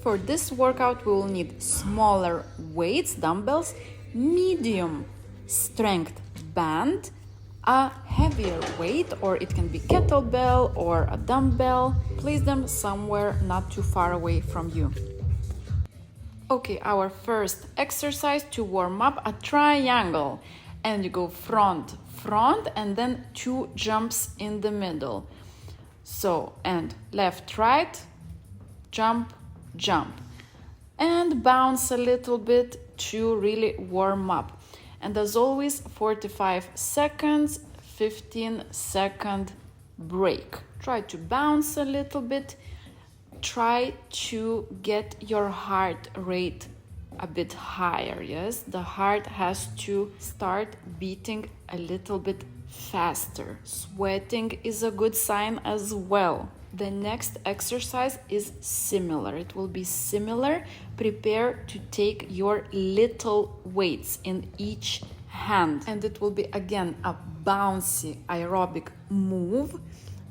For this workout, we will need smaller weights, dumbbells, medium strength band, a heavier weight, or it can be kettlebell or a dumbbell. Place them somewhere not too far away from you. Okay, our first exercise to warm up, a triangle. And you go front, front, and then 2 jumps in the middle. So, and left, right, jump, jump. And bounce a little bit to really warm up. And as always, 45 seconds, 15-second break. Try to bounce a little bit. Try to get your heart rate a bit higher, yes? The heart has to start beating a little bit faster. Sweating is a good sign as well. The next exercise is similar. It will be similar. Prepare to take your little weights in each hand. And it will be again a bouncy aerobic move,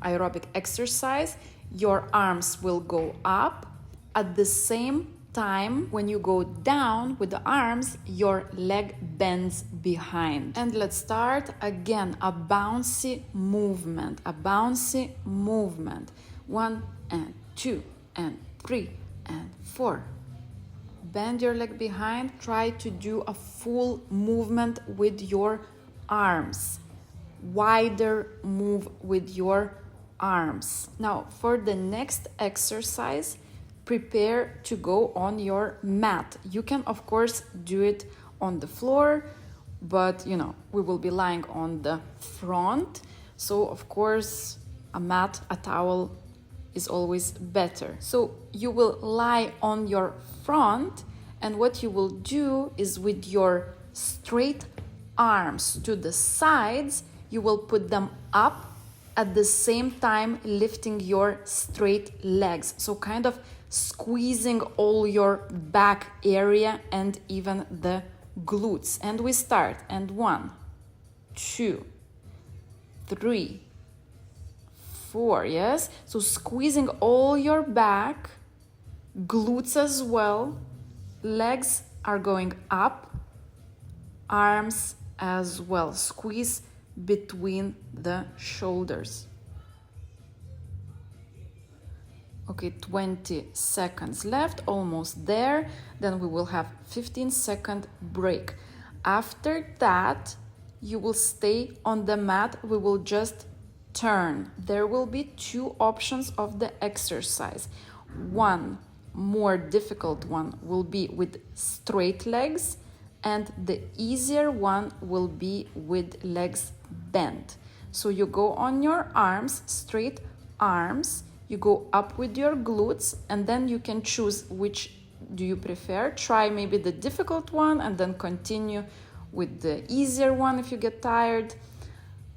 aerobic exercise. Your arms will go up. At the same time, when you go down with the arms, your leg bends behind. And let's start again, a bouncy movement, a bouncy movement. 1 and 2 and 3 and 4. Bend your leg behind. Try to do a full movement with your arms. Wider move with your arms. Now, for the next exercise, prepare to go on your mat. You can, of course, do it on the floor, but, we will be lying on the front. So, of course, a mat, a towel is always better. So, you will lie on your front, and what you will do is with your straight arms to the sides, you will put them up at the same time lifting your straight legs. So kind of squeezing all your back area and even the glutes. And we start. And 1, 2, 3, 4, yes? So squeezing all your back, glutes as well. Legs are going up, arms as well. Squeeze between the shoulders. Okay, 20 seconds left, almost there. Then we will have 15-second break. After that, you will stay on the mat. We will just turn. There will be 2 options of the exercise. One more difficult one will be with straight legs, and the easier one will be with legs bent. So you go on your arms, straight arms, you go up with your glutes, and then you can choose which do you prefer. Try maybe the difficult one and then continue with the easier one if you get tired.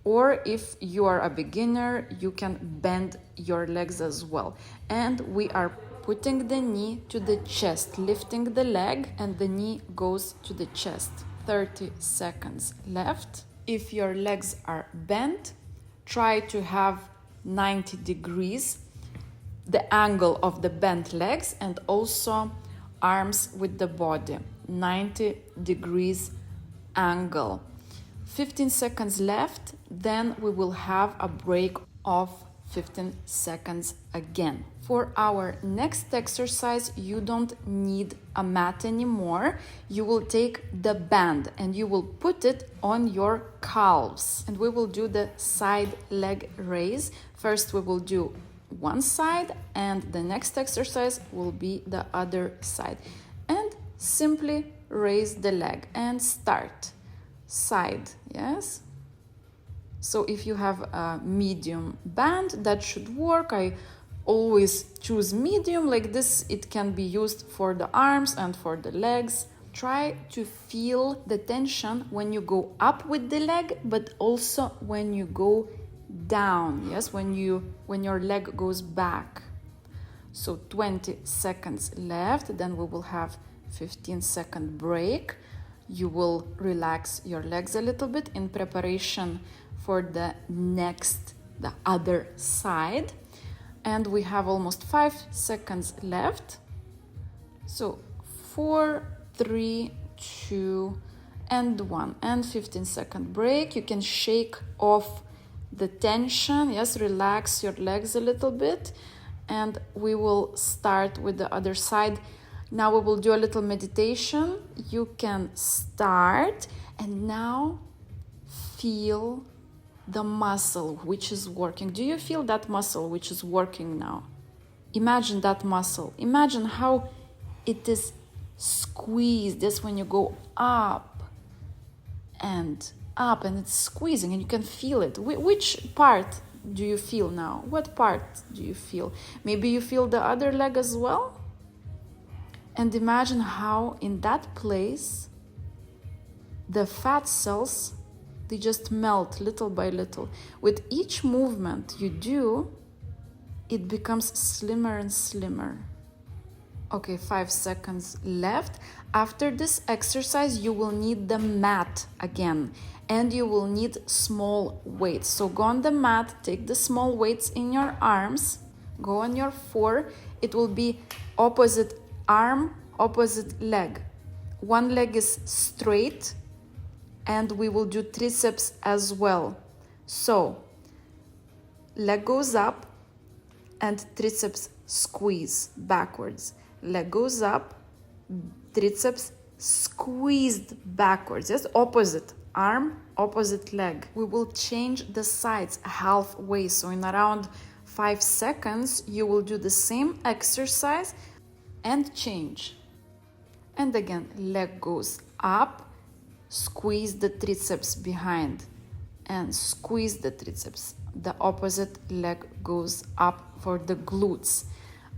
Or if you are a beginner, you can bend your legs as well. And we are putting the knee to the chest, lifting the leg, and the knee goes to the chest. 30 seconds left. If your legs are bent, try to have 90 degrees, the angle of the bent legs, and also arms with the body, 90 degrees angle. 15 seconds left, then we will have a break of 15 seconds again. For our next exercise, you don't need a mat anymore. You will take the band and you will put it on your calves. And we will do the side leg raise. First, we will do one side, and the next exercise will be the other side. And simply raise the leg and start. Side, yes? So if you have a medium band, that should work. I always choose medium. Like this, it can be used for the arms and for the legs. Try to feel the tension when you go up with the leg, but also when you go down, yes, when your leg goes back. So 20 seconds left, then we will have 15-second break. You will relax your legs a little bit in preparation for the other side. And we have almost 5 seconds left. So 4, 3, 2, and 1, and 15-second break. You can shake off the tension. Yes, relax your legs a little bit, and we will start with the other side. Now we will do a little meditation. You can start, and now feel the muscle which is working. Do you feel that muscle which is working now? Imagine that muscle. Imagine how it is squeezed. That's when you go up and it's squeezing, and you can feel it. Which part do you feel now? What part do you feel? Maybe you feel the other leg as well? And imagine how in that place the fat cells, they just melt little by little. With each movement you do, it becomes slimmer and slimmer. Okay, 5 seconds left. After this exercise, you will need the mat again, and you will need small weights. So go on the mat, take the small weights in your arms, go on your 4. It will be opposite arm, opposite leg. One leg is straight, and we will do triceps as well. So leg goes up and triceps squeeze backwards. Leg goes up, triceps squeezed backwards. Yes, opposite arm, opposite leg. We will change the sides halfway. So in around 5 seconds, you will do the same exercise and change. And again, leg goes up, squeeze the triceps behind and squeeze the triceps. The opposite leg goes up for the glutes.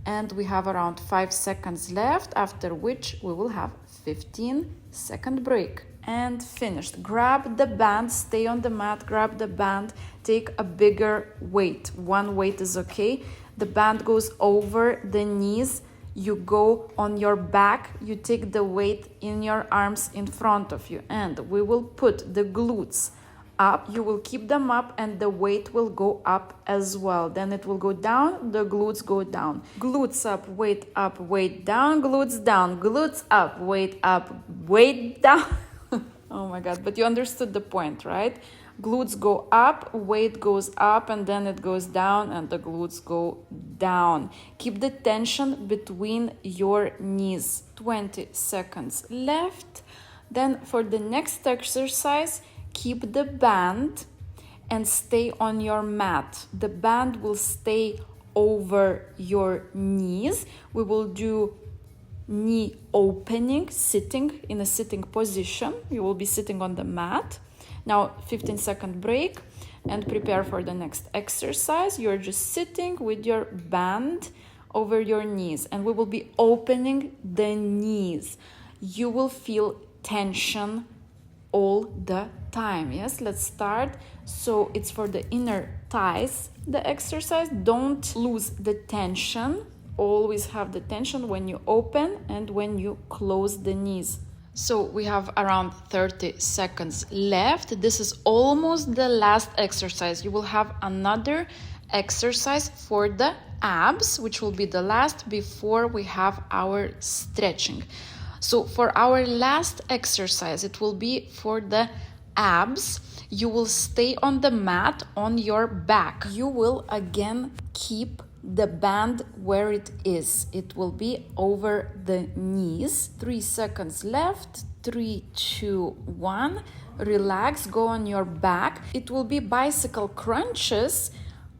And we have around 5 seconds left, after which we will have 15-second break. And finished. Grab the band, stay on the mat, grab the band, take a bigger weight. One weight is okay. The band goes over the knees. You go on your back, you take the weight in your arms in front of you, and we will put the glutes up. You will keep them up, and the weight will go up as well. Then it will go down, the glutes go down. Glutes up, weight down, glutes down, glutes up, weight down. Oh my God, but you understood the point, right? Glutes go up, weight goes up, and then it goes down, and the glutes go down. Keep the tension between your knees. 20 seconds left. Then for the next exercise, keep the band and stay on your mat. The band will stay over your knees. We will do knee opening, sitting in a sitting position. You will be sitting on the mat. Now 15-second break and prepare for the next exercise. You're just sitting with your band over your knees, and we will be opening the knees. You will feel tension all the time. Yes, let's start. So it's for the inner thighs, the exercise. Don't lose the tension. Always have the tension when you open and when you close the knees. So we have around 30 seconds left. This is almost the last exercise. You will have another exercise for the abs, which will be the last before we have our stretching. So for our last exercise, it will be for the abs. You will stay on the mat on your back. You will again keep the band where it is. It will be over the knees. 3 seconds left. 3, 2, 1. Relax, go on your back. It will be bicycle crunches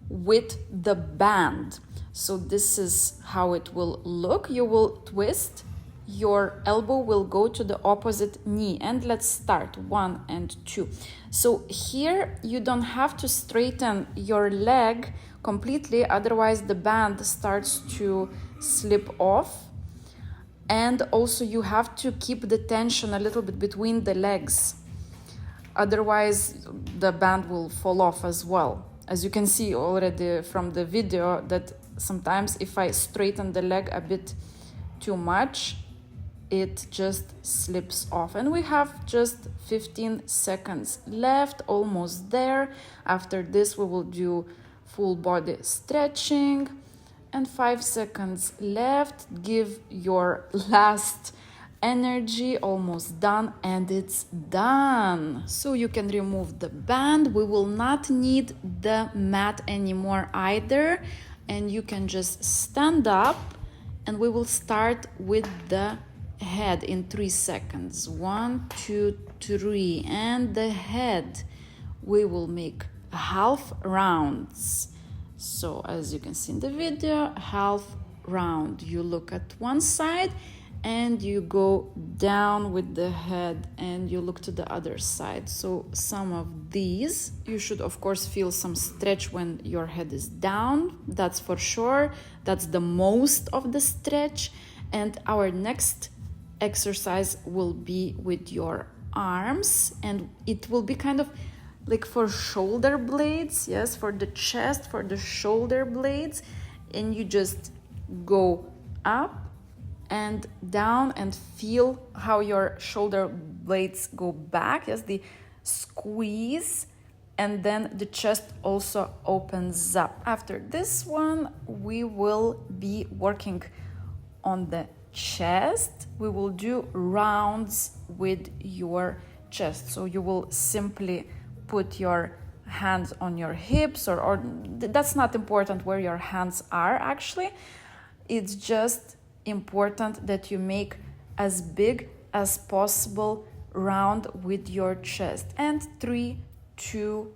with the band. So this is how it will look. You will twist. Your elbow will go to the opposite knee, and let's start 1 and 2. So here you don't have to straighten your leg completely, otherwise the band starts to slip off. And also you have to keep the tension a little bit between the legs, otherwise the band will fall off as well. As you can see already from the video, that sometimes if I straighten the leg a bit too much, it just slips off. And we have just 15 seconds left, almost there. After this we will do full body stretching, and 5 seconds left. Give your last energy, almost done, and it's done. So you can remove the band. We will not need the mat anymore either, and you can just stand up, and we will start with the head in 3 seconds. 1, 2, 3, and the head. We will make half rounds. So as you can see in the video, half round. You look at one side and you go down with the head and you look to the other side. So some of these, you should of course feel some stretch when your head is down. That's for sure. That's the most of the stretch. And our next exercise will be with your arms, and it will be kind of like for shoulder blades, yes, for the chest, for the shoulder blades, and you just go up and down and feel how your shoulder blades go back, yes, the squeeze, and then the chest also opens up. After this one, we will be working on the chest. We will do rounds with your chest. So you will simply put your hands on your hips, or that's not important where your hands are actually. It's just important that you make as big as possible round with your chest. And 3, 2,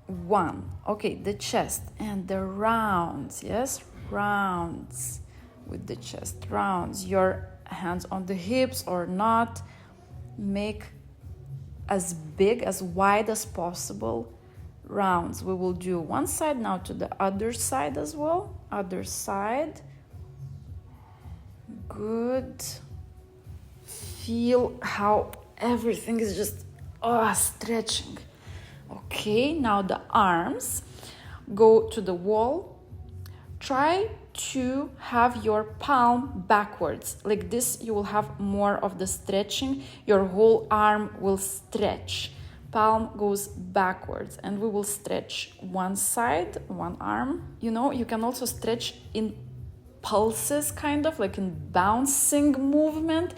1. Okay, the chest and the rounds, yes, rounds with the chest, rounds. Your hands on the hips or not, make as big, as wide as possible rounds. We will do one side now, to the other side as well. Other side. Good. Feel how everything is just stretching. Okay, now the arms. Go to the wall. Try to have your palm backwards. Like this, you will have more of the stretching. Your whole arm will stretch. Palm goes backwards, and we will stretch one side, one arm. You know, you can also stretch in pulses, kind of like in bouncing movement,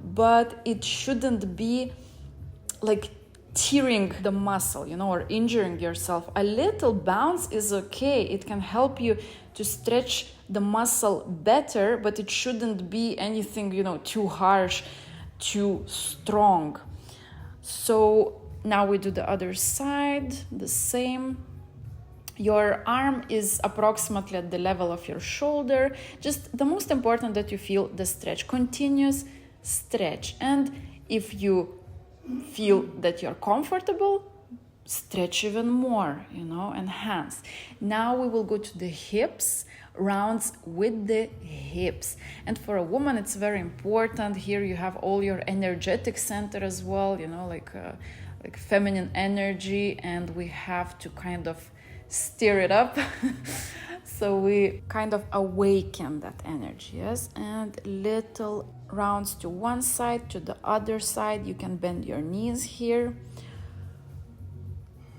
but it shouldn't be like tearing the muscle, you know, or injuring yourself. A little bounce is okay. It can help you to stretch the muscle better, but it shouldn't be anything, you know, too harsh, too strong. So now we do the other side, the same. Your arm is approximately at the level of your shoulder. Just the most important that you feel the stretch, continuous stretch. And if you feel that you're comfortable, stretch even more, you know, enhance. Now we will go to the hips, rounds with the hips. And for a woman, it's very important. Here you have all your energetic center as well, you know, like feminine energy, and we have to kind of stir it up. So we kind of awaken that energy, yes? And little rounds to one side, to the other side. You can bend your knees here.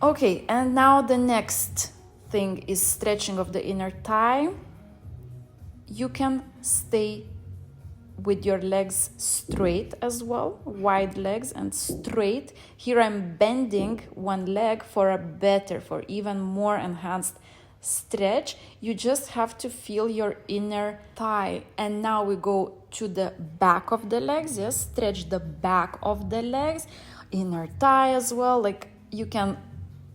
Okay, and now the next thing is stretching of the inner thigh. You can stay with your legs straight as well, wide legs and straight. Here I'm bending one leg for a better, for even more enhanced stretch. You just have to feel your inner thigh. And now we go to the back of the legs, yes, stretch the back of the legs, inner thigh as well. Like you can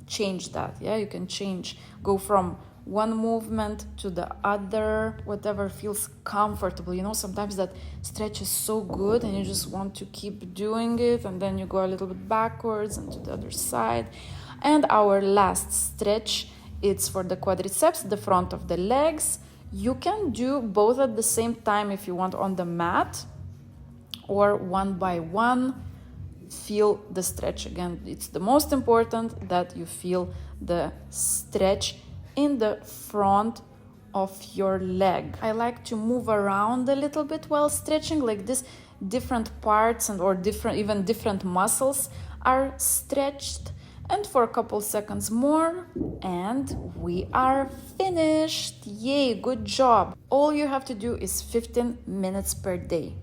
change that, yeah, you can change, go from one movement to the other, whatever feels comfortable. You know, sometimes that stretch is so good and you just want to keep doing it, and then you go a little bit backwards and to the other side. And our last stretch, it's for the quadriceps, the front of the legs. You can do both at the same time if you want on the mat, or one by one. Feel the stretch. Again, it's the most important that you feel the stretch in the front of your leg. I like to move around a little bit while stretching, like this. Different parts and or different muscles are stretched. And for a couple seconds more, and we are finished. Yay, good job. All you have to do is 15 minutes per day.